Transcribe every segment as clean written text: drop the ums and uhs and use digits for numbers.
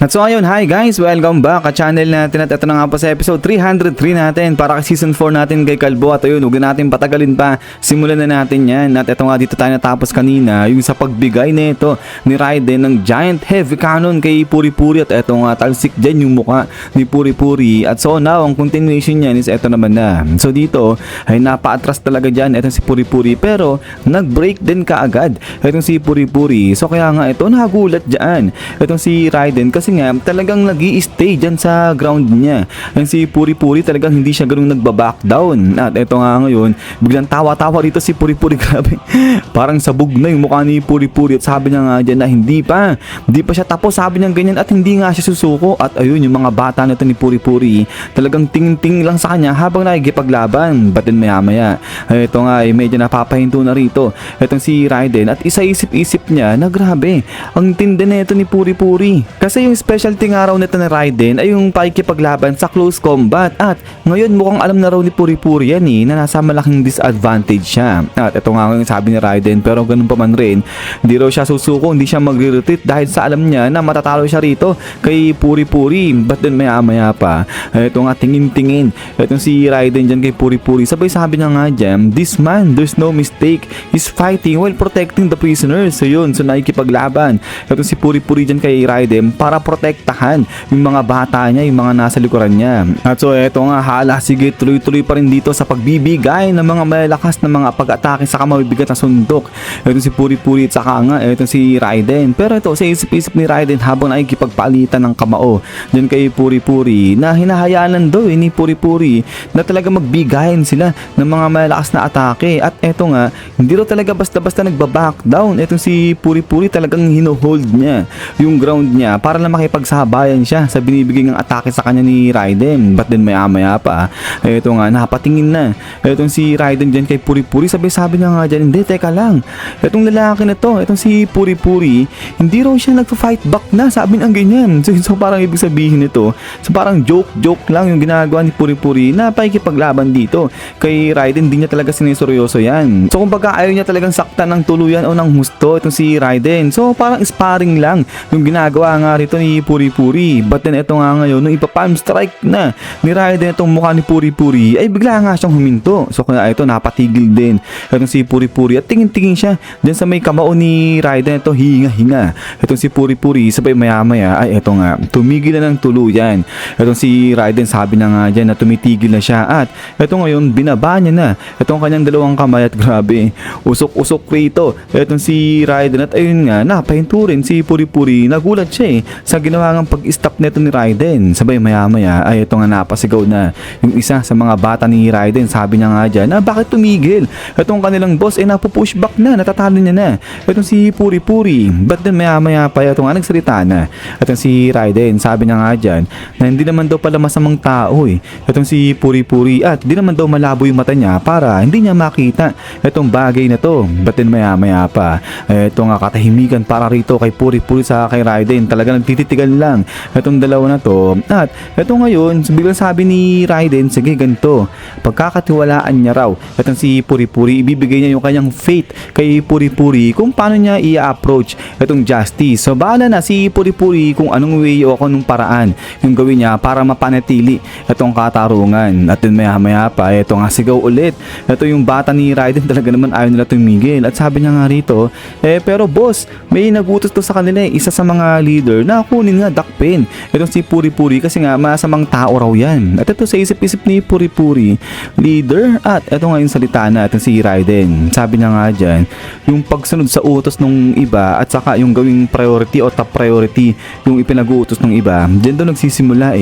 At so ayun, hi guys! Welcome back sa channel natin at ito na nga po sa episode 303 natin para kay season 4 natin kay Kalbo. At ayun, huwag na natin patagalin pa, simulan na natin yan. At ito nga dito tayo natapos kanina, yung sa pagbigay nito ni Raiden ng giant heavy cannon kay Puri Puri. At ito nga, talsik dyan yung mukha ni Puri Puri. At so now, ang continuation niyan is ito naman na. So dito, ay napa-atras talaga dyan itong si Puri Puri, pero nag-break din kaagad itong si Puri Puri. So kaya nga ito, nagulat dyan itong si Raiden kasi nga talagang nag-i-stay dyan sa ground niya. Ang si Puri Puri talagang hindi siya ganung nagba-back down. At ito nga ngayon, biglang tawa-tawa dito si Puri Puri. Grabe, parang sabog na yung mukha ni Puri Puri. At sabi niya nga dyan na hindi pa siya tapos, sabi niya ganyan, at hindi nga siya susuko. At ayun, yung mga bata nito ni Puri Puri talagang tingin-tingin lang sa kanya habang nakikipaglaban. But then maya-maya, ito nga ay medyo napapahinto na rito itong si Raiden. At isa-isip-isip niya na grabe, ang tindi na ito ni Puri Puri. Kasi yung specialty nga raw nito na Raiden ay yung pakikipaglaban sa close combat. At ngayon mukhang alam na raw ni Puri Puri yan na nasa malaking disadvantage siya. At ito nga yung sabi ni Raiden, pero ganun pa man rin, hindi raw siya susuko, hindi siya magre-retreat dahil sa alam niya na matatalo siya rito kay Puri Puri. But then maya-maya pa, ito nga tingin-tingin itong si Raiden dyan kay Puri Puri. Sabay sabi niya nga dyan, this man, there's no mistake, is fighting while protecting the prisoners. So yun, so nakikipaglaban itong si Puri Puri dyan kay Raiden para protektahan yung mga bata niya, yung mga nasa likuran niya. At so eto nga, hala, sige, tuloy-tuloy pa rin dito sa pagbibigay ng mga malalakas na mga pag-atake sa mabibigat na sundok. Ito si Puri Puri at saka nga ito si Raiden. Pero ito sa isip-isip ni Raiden habang nakikipagpalitan ng kamao dyan kay Puri Puri na hinahayaan lang daw ni Puri Puri na talaga magbigayin sila ng mga malalakas na atake. At eto nga, hindi raw talaga basta-basta nagbaback down. Ito si Puri Puri talagang hino-hold niya yung ground niya para na makipagsabayan siya sa binibigay ng atake sa kanya ni Raiden. But then maya-maya pa, ito nga, napatingin na itong si Raiden dyan kay Puri Puri. Sabi niya nga dyan, hindi, teka lang, itong lalaki na to, itong si Puri Puri, hindi raw siya nagpa-fight back na, sabi niya ganyan. So parang ibig sabihin nito, so parang joke lang yung ginagawa ni Puri Puri na pakikipaglaban dito kay Raiden. Hindi niya talaga sineseryoso yan. So kumbaga ayaw niya talagang saktan ng tuluyan o ng husto itong si Raiden. So parang sparring lang yung ginagawa nga rito ni Puri Puri. But then ito nga ngayon, nung ipa-palm strike na ni Raiden itong mukha ni Puri Puri, ay bigla nga siyang huminto. So kaya ito, napatigil din itong si Puri Puri at tingin-tingin siya dyan sa may kamao ni Raiden. Ito, hinga-hinga itong si Puri Puri. Sabay maya-maya, ay ito nga, tumigil na ng tuluyan itong si Raiden. Sabi na nga dyan na tumitigil na siya. At ito ngayon, binaba niya na itong kanyang dalawang kamay. At grabe, usok-usok rito itong si Raiden. At ayun nga, napahinto rin si Puri Puri. Nagulat siya sa ginawa ng pag-stop neto ni Raiden. Sabay maya-maya, ay ito nga, napasigaw na yung isa sa mga bata ni Raiden. Sabi niya nga dyan, na bakit tumigil itong kanilang boss, napupush back na, natatalo niya na itong si Puri Puri. But then maya-maya pa, ito nga, nagsalita na itong si Raiden. Sabi niya nga dyan na hindi naman daw pala masamang tao itong si Puri Puri, at di naman daw malabo yung mata niya para hindi niya makita itong bagay na to. But then maya-maya pa, ito nga, katahimikan para rito kay Puri Puri sa kay Raiden. Talaga nagtititigan lang itong dalawa na to. At ito ngayon, biglang sabi ni Raiden, sige ganito, pagkakatiwalaan niya raw itong si Puri Puri, ibibigay niya yung kanyang fate kay Puri Puri kung paano niya i-approach itong justice. So bahala na si Puri Puri kung anong way o anong paraan yung gawin niya para mapanatili itong katarungan. At then maya-maya pa, ito nga, sigaw ulit ito yung bata ni Raiden. Talaga naman ayaw nila tumigil. At sabi niya nga rito, pero boss, may nagutos to sa kanila, isa sa mga leader na kunin nga dakpin itong si Puri Puri kasi nga masamang tao raw yan. At ito sa isip-isip ni Puri Puri, leader. At ito nga yung salita na itong si Raiden. Sabi niya nga dyan, yung pagsunod sa utos ng iba at saka yung gawing priority o top priority yung ipinag-uutos ng iba, dyan doon nagsisimula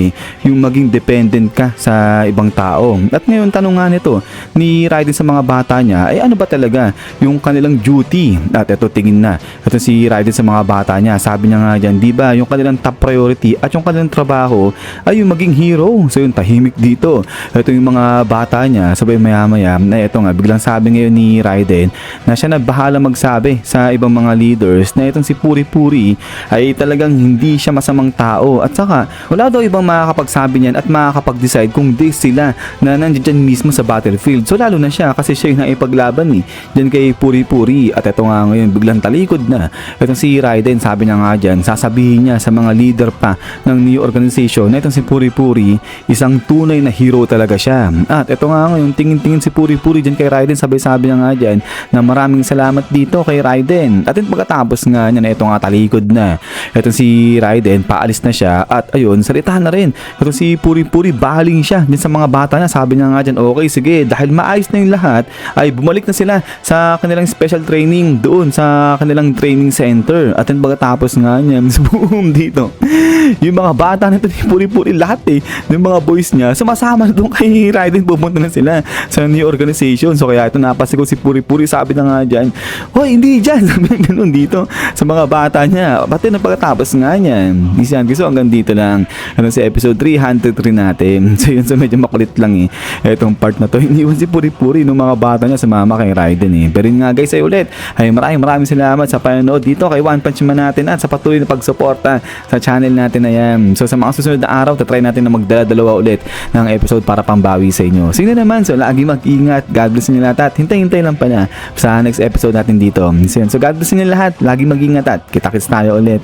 yung maging dependent ka sa ibang tao. At ngayon, tanong nga nito ni Raiden sa mga bata niya, ay ano ba talaga yung kanilang duty? At ito, tingin na ito si Raiden sa mga bata niya. Sabi niya nga dyan, di ba yung kanilang top priority at yung kanilang trabaho ay yung maging hero. So yung tahimik dito ito yung mga bata niya. Sabay maya-maya na ito nga, biglang sabi ngayon ni Raiden na siya na bahala magsabi sa ibang mga leaders na itong si Puri Puri ay talagang hindi siya masamang tao. At saka wala daw ibang makakapagsabi niyan at makakapag-decide kung di sila na nandiyan mismo sa battlefield. So lalo na siya kasi siya yung naipaglaban dyan kay Puri Puri. At ito nga ngayon, biglang talikod na itong si Raiden. Sabi niya nga dyan, sasabihin niya sa sa mga leader pa ng new organization na itong si Puri Puri, isang tunay na hero talaga siya. At ito nga ngayon, tingin-tingin si Puri Puri dyan kay Raiden, sabay-sabi na nga dyan na maraming salamat dito kay Raiden. At yun, pagkatapos nga niya na ito nga talikod na, itong si Raiden, paalis na siya at ayun, salita na rin. Itong si Puri Puri, baling siya dyan sa mga bata na, sabi niya nga dyan, okay, sige, dahil maayos na yung lahat, ay bumalik na sila sa kanilang special training doon sa kanilang training center. At yun, pagkatapos nga niya, boom, dito, yung mga bata nito ni Puri Puri, lahat yung mga boys niya, sumasama na doon kay Raiden, pupunta na sila sa new organization. So kaya ito, napasigaw si Puri Puri, sabi na nga dyan, hoy, hindi dyan, sabi na ganun dito sa mga bata niya. Pati na pagkatapos nga niyan, so hanggang dito lang sa episode 303 natin. So yun, so medyo makulit lang etong part na to. Iniwan si Puri Puri ng mga bata niya sa mama kay Raiden Pero yun nga guys, ay ulit, ay maraming salamat sa panonood dito kay One Punch Man natin at sa patuloy na pagsuporta sa channel natin na yan. So sa mga susunod na araw, tatry natin na magdala-dalawa ulit ng episode para pambawi sa inyo. Sino naman, so lagi mag-ingat, God bless niyo lahat at hintay-hintay lang pa na sa next episode natin dito. So God bless niyo lahat, lagi mag-ingat at kita-kits tayo ulit.